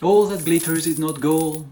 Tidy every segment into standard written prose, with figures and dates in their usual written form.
All that glitters is not gold.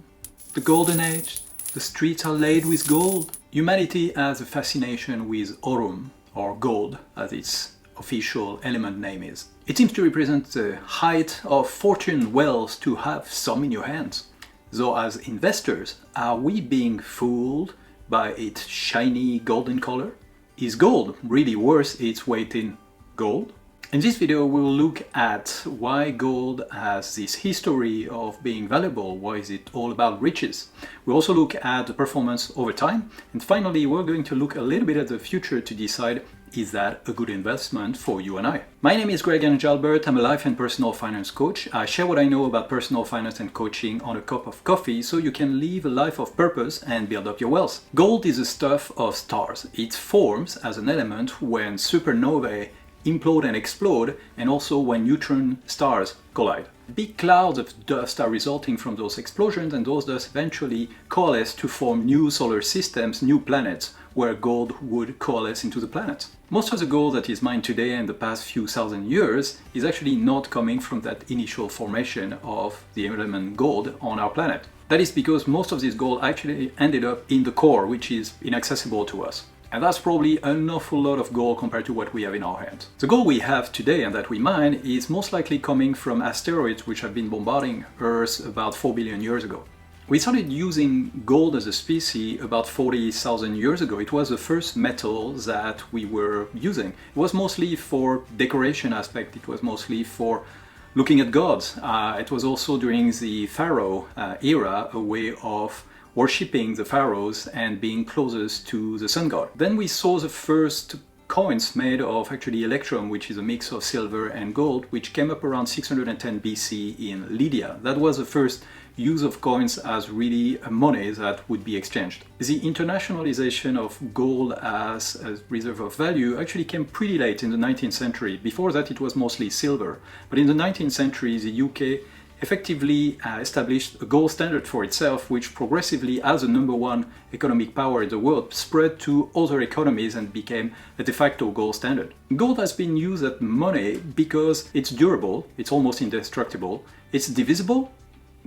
The golden age, the streets are laid with gold. Humanity has a fascination with Aurum, or gold as its official element name is. It seems to represent the height of fortune wealth to have some in your hands. Though as investors, are we being fooled by its shiny golden color? Is gold really worth its weight in gold? In this video we will look at why gold has this history of being valuable, why is it all about riches. We'll also look at the performance over time, and finally we're going to look a little bit at the future to decide, is that a good investment for you and I? My name is Greg Jalbert. I'm a life and personal finance coach. I share what I know about personal finance and coaching on a cup of coffee so you can live a life of purpose and build up your wealth. Gold is the stuff of stars. It forms as an element when supernovae implode and explode, and also when neutron stars collide. Big clouds of dust are resulting from those explosions, and those dust eventually coalesce to form new solar systems, new planets, where gold would coalesce into the planets. Most of the gold that is mined today and the past few thousand years is actually not coming from that initial formation of the element gold on our planet. That is because most of this gold actually ended up in the core, which is inaccessible to us. And that's probably an awful lot of gold compared to what we have in our hands. The gold we have today and that we mine is most likely coming from asteroids which have been bombarding Earth about 4 billion years ago. We started using gold as a species about 40,000 years ago. It was the first metal that we were using. It was mostly for decoration aspect, it was mostly for looking at gods. It was also during the Pharaoh era a way of worshipping the pharaohs and being closest to the sun god. Then we saw the first coins made of actually electrum, which is a mix of silver and gold, which came up around 610 BC in Lydia. That was the first use of coins as really a money that would be exchanged. The internationalization of gold as a reserve of value actually came pretty late in the 19th century. Before that it was mostly silver, but in the 19th century the UK effectively established a gold standard for itself, which progressively, as the #1 economic power in the world, spread to other economies and became a de facto gold standard. Gold has been used as money because it's durable, it's almost indestructible, it's divisible,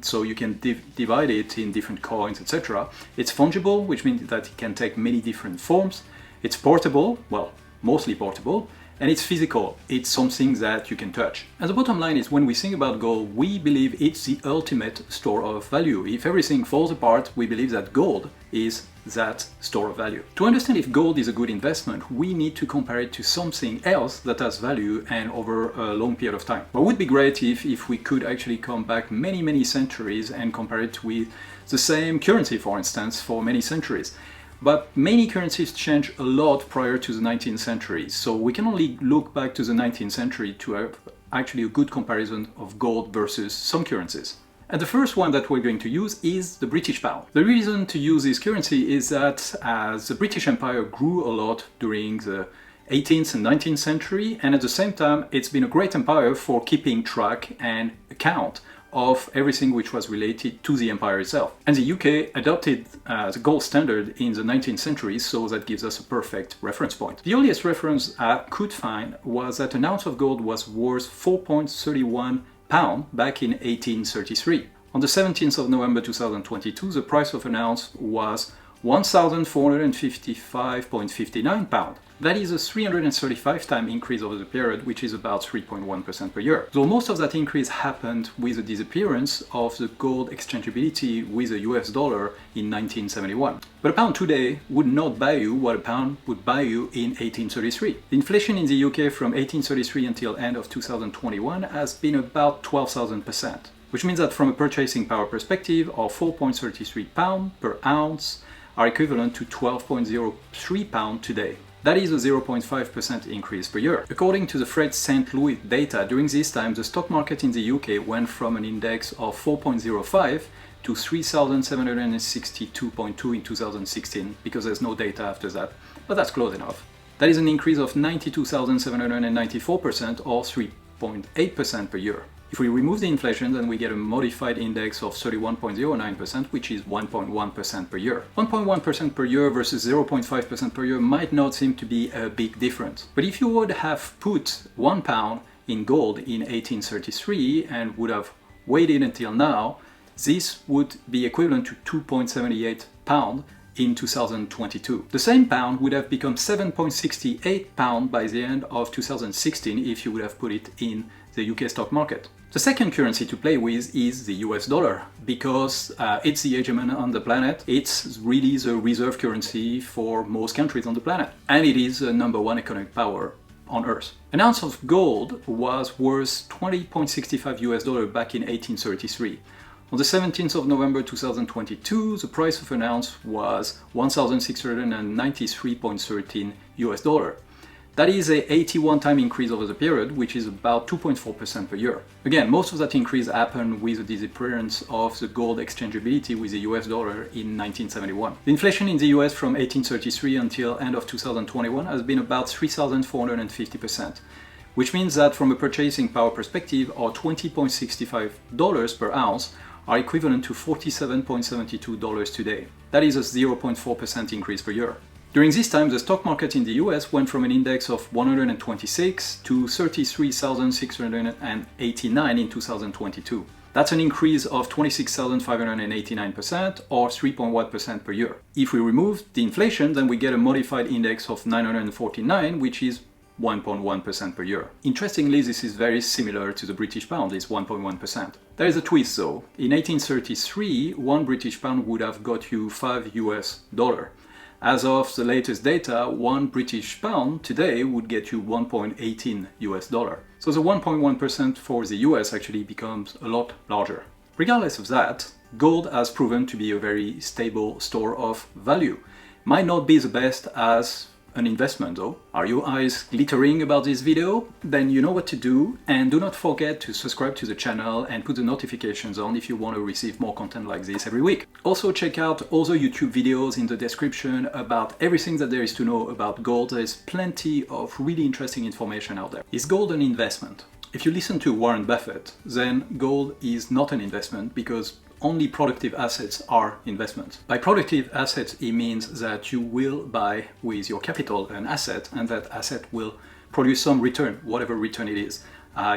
so you can divide it in different coins, etc. It's fungible, which means that it can take many different forms. It's portable, well, mostly portable. And it's physical, it's something that you can touch. And the bottom line is, when we think about gold, we believe it's the ultimate store of value. If everything falls apart, we believe that gold is that store of value. To understand if gold is a good investment, we need to compare it to something else that has value and over a long period of time. It would be great if we could actually come back many centuries and compare it with the same currency, for instance, for many centuries. But many currencies changed a lot prior to the 19th century, so we can only look back to the 19th century to have actually a good comparison of gold versus some currencies. And the first one that we're going to use is the British pound. The reason to use this currency is that as the British Empire grew a lot during the 18th and 19th century, and at the same time it's been a great empire for keeping track and account of everything which was related to the empire itself. And the UK adopted the gold standard in the 19th century, so that gives us a perfect reference point. The earliest reference I could find was that an ounce of gold was worth 4.31 pounds back in 1833. On the 17th of November 2022, the price of an ounce was 1,455.59 pounds. That is a 335-time increase over the period, which is about 3.1% per year. Though most of that increase happened with the disappearance of the gold exchangeability with the US dollar in 1971. But a pound today would not buy you what a pound would buy you in 1833. The inflation in the UK from 1833 until end of 2021 has been about 12,000%, which means that from a purchasing power perspective, our 4.33 pound per ounce are equivalent to 12.03 pound today. That is a 0.5% increase per year. According to the Fred St. Louis data, during this time the stock market in the UK went from an index of 4.05 to 3,762.2 in 2016, because there's no data after that, but that's close enough. That is an increase of 92,794% or 3.8% per year. If we remove the inflation, then we get a modified index of 31.09%, which is 1.1% per year. 1.1% per year versus 0.5% per year might not seem to be a big difference. But if you would have put £1 in gold in 1833 and would have waited until now, this would be equivalent to £2.78 in 2022. The same pound would have become £7.68 by the end of 2016 if you would have put it in the UK stock market. The second currency to play with is the US dollar, because it's the hegemon on the planet. It's really the reserve currency for most countries on the planet, and it is the number one economic power on Earth. An ounce of gold was worth $20.65 back in 1833. On the 17th of November 2022, the price of an ounce was $1,693.13. That is a 81-time increase over the period, which is about 2.4% per year. Again, most of that increase happened with the disappearance of the gold exchangeability with the US dollar in 1971. The inflation in the US from 1833 until end of 2021 has been about 3,450%, which means that from a purchasing power perspective, our $20.65 per ounce are equivalent to $47.72 today. That is a 0.4% increase per year. During this time, the stock market in the US went from an index of 126 to 33,689 in 2022. That's an increase of 26,589% or 3.1% per year. If we remove the inflation, then we get a modified index of 949, which is 1.1% per year. Interestingly, this is very similar to the British pound, it's 1.1%. There is a twist though. In 1833, one British pound would have got you $5. As of the latest data, one British pound today would get you $1.18. So the 1.1% for the US actually becomes a lot larger. Regardless of that, gold has proven to be a very stable store of value. Might not be the best as an investment though. Are your eyes glittering about this video? Then you know what to do, and do not forget to subscribe to the channel and put the notifications on if you want to receive more content like this every week. Also check out other YouTube videos in the description about everything that there is to know about gold. There's plenty of really interesting information out there. Is gold an investment? If you listen to Warren Buffett, then gold is not an investment because only productive assets are investments. By productive assets, it means that you will buy with your capital an asset, and that asset will produce some return, whatever return it is.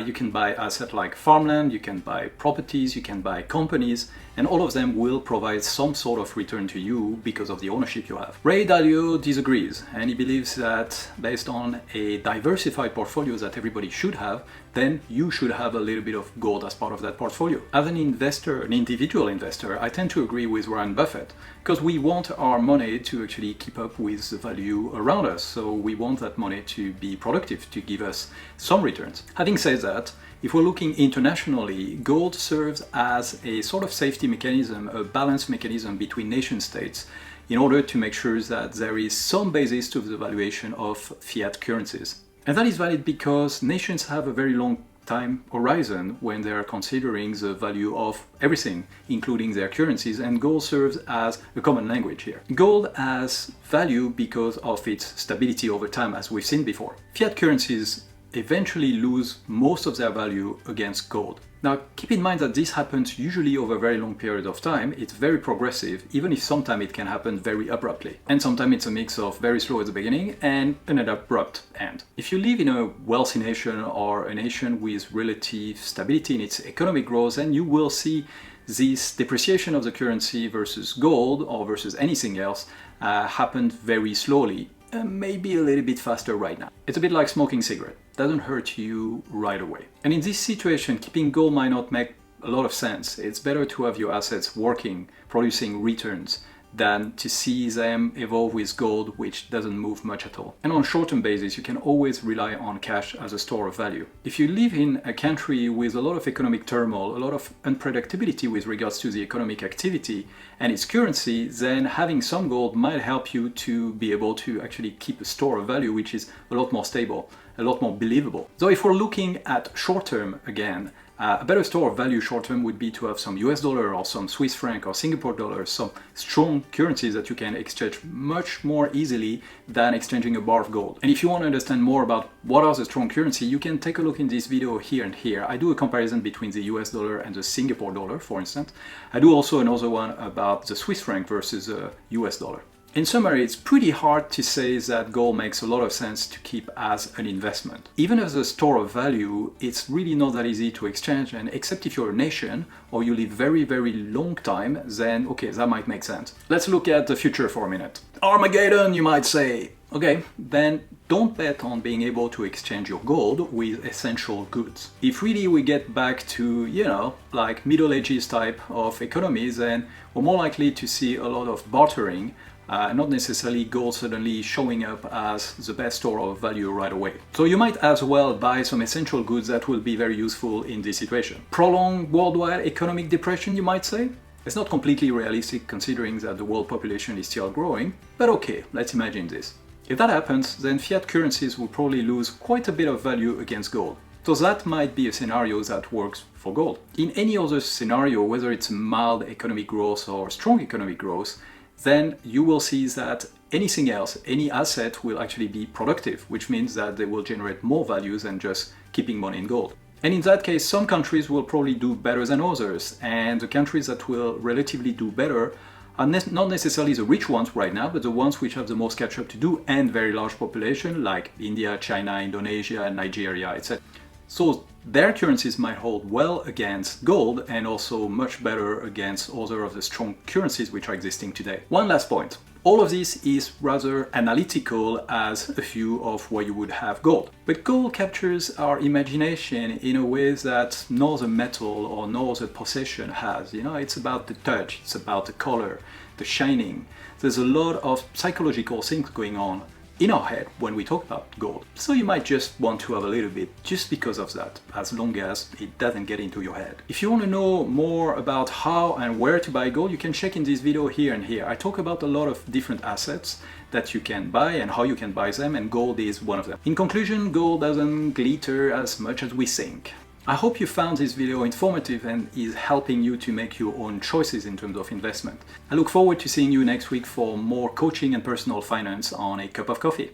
You can buy assets like farmland, you can buy properties, you can buy companies, and all of them will provide some sort of return to you because of the ownership you have. Ray Dalio disagrees, and he believes that based on a diversified portfolio that everybody should have, then you should have a little bit of gold as part of that portfolio. As an investor, an individual investor, I tend to agree with Warren Buffett because we want our money to actually keep up with the value around us. So we want that money to be productive, to give us some returns. Having said that, if we're looking internationally, gold serves as a sort of safety mechanism, a balance mechanism between nation states in order to make sure that there is some basis to the valuation of fiat currencies. And that is valid because nations have a very long time horizon when they are considering the value of everything, including their currencies, and gold serves as a common language here. Gold has value because of its stability over time, as we've seen before. Fiat currencies eventually lose most of their value against gold. Now, keep in mind that this happens usually over a very long period of time. It's very progressive, even if sometimes it can happen very abruptly. And sometimes it's a mix of very slow at the beginning and an abrupt end. If you live in a wealthy nation or a nation with relative stability in its economic growth, then you will see this depreciation of the currency versus gold or versus anything else happen very slowly. Maybe a little bit faster right now. It's a bit like smoking cigarette. Doesn't hurt you right away. And in this situation, keeping gold might not make a lot of sense. It's better to have your assets working, producing returns, than to see them evolve with gold, which doesn't move much at all. And on a short-term basis, you can always rely on cash as a store of value. If you live in a country with a lot of economic turmoil, a lot of unpredictability with regards to the economic activity and its currency, then having some gold might help you to be able to actually keep a store of value which is a lot more stable, a lot more believable. So if we're looking at short-term again, a better store of value short-term would be to have some US dollar or some Swiss franc or Singapore dollar, some strong currencies that you can exchange much more easily than exchanging a bar of gold. And if you want to understand more about what are the strong currency, you can take a look in this video here and here. I do a comparison between the US dollar and the Singapore dollar, for instance. I do also another one about the Swiss franc versus the US dollar. In summary, it's pretty hard to say that gold makes a lot of sense to keep as an investment. Even as a store of value, it's really not that easy to exchange, and except if you're a nation or you live very, very long time, then okay, that might make sense. Let's look at the future for a minute. Armageddon, you might say. Okay, then don't bet on being able to exchange your gold with essential goods. If really we get back to, like Middle Ages type of economies, then we're more likely to see a lot of bartering, not necessarily gold suddenly showing up as the best store of value right away. So you might as well buy some essential goods that will be very useful in this situation. Prolonged worldwide economic depression, you might say? It's not completely realistic considering that the world population is still growing, but okay, let's imagine this. If that happens, then fiat currencies will probably lose quite a bit of value against gold. So that might be a scenario that works for gold. In any other scenario, whether it's mild economic growth or strong economic growth, then you will see that anything else, any asset will actually be productive, which means that they will generate more value than just keeping money in gold. And in that case, some countries will probably do better than others, and the countries that will relatively do better are not necessarily the rich ones right now, but the ones which have the most catch up to do and very large population like India, China, Indonesia, Nigeria, etc. So their currencies might hold well against gold and also much better against other of the strong currencies which are existing today. One last point. All of this is rather analytical as a view of where you would have gold. But gold captures our imagination in a way that no other metal or no other possession has. It's about the touch, it's about the color, the shining. There's a lot of psychological things going on in our head when we talk about gold. So you might just want to have a little bit just because of that, as long as it doesn't get into your head. If you want to know more about how and where to buy gold, you can check in this video here and here. I talk about a lot of different assets that you can buy and how you can buy them, and gold is one of them. In conclusion, gold doesn't glitter as much as we think. I hope you found this video informative and is helping you to make your own choices in terms of investment. I look forward to seeing you next week for more coaching and personal finance on a cup of coffee.